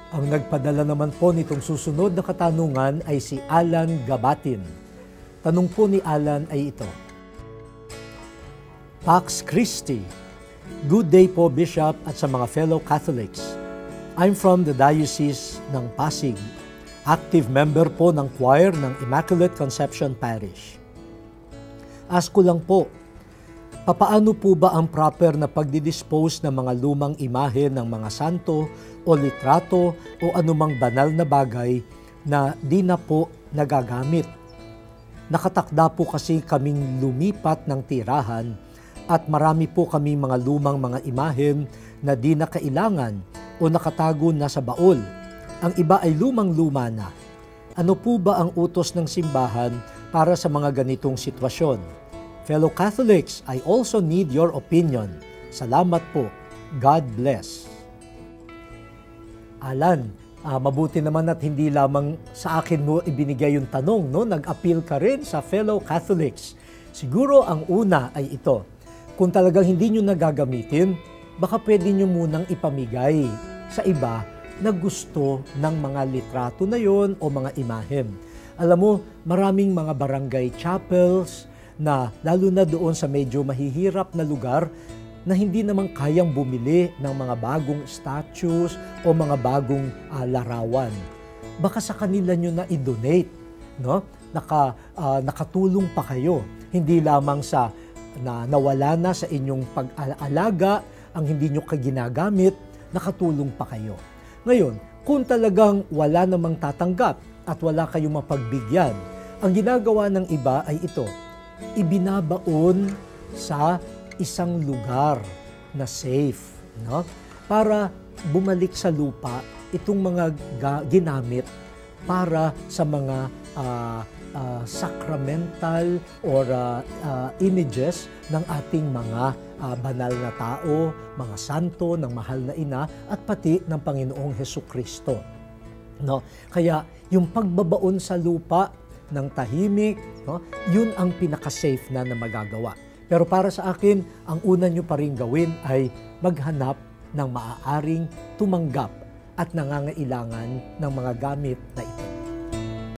Ang nagpadala naman po nitong susunod na katanungan ay si Alan Gabatin. Tanong po ni Alan ay ito. Pax Christi. Good day po, Bishop, at sa mga fellow Catholics. I'm from the Diocese ng Pasig. Active member po ng choir ng Immaculate Conception Parish. Ask ko lang po, papaano po ba ang proper na pagdidispose ng mga lumang imahe ng mga santo o litrato o anumang banal na bagay na di na po nagagamit? Nakatakda po kasi kaming lumipat ng tirahan at marami po kaming mga lumang mga imahen na di na kailangan o nakatago na sa baol. Ang iba ay lumang-luma na. Ano po ba ang utos ng simbahan para sa mga ganitong sitwasyon? Fellow Catholics, I also need your opinion. Salamat po. God bless. Alan, mabuti naman at hindi lamang sa akin mo ibinigay yung tanong, no? Nag-appeal ka rin sa fellow Catholics. Siguro ang una ay ito. Kung talagang hindi nyo nagagamitin, baka pwede nyo munang ipamigay sa iba na gusto ng mga litrato na yon o mga imahen. Alam mo, maraming mga barangay chapels na lalo na doon sa medyo mahihirap na lugar na hindi naman kayang bumili ng mga bagong statues o mga bagong larawan. Baka sa kanila nyo na i-donate, no? Nakatulong pa kayo. Hindi lamang sa na nawala na sa inyong pag-aalaga, ang hindi nyo ginagamit, nakatulong pa kayo. Ngayon, kung talagang wala namang tatanggap at wala kayong mapagbigyan, ang ginagawa ng iba ay ito, ibinabaon sa isang lugar na safe, no? Para bumalik sa lupa itong mga ginamit para sa mga sacramental or images ng ating mga banal na tao, mga santo, ng mahal na ina, at pati ng Panginoong Hesukristo. No? Kaya yung pagbabaon sa lupa ng tahimik, no? Yun ang pinaka-safe na magagawa. Pero para sa akin, ang una nyo pa rin gawin ay maghanap ng maaaring tumanggap at nangangailangan ng mga gamit na ito.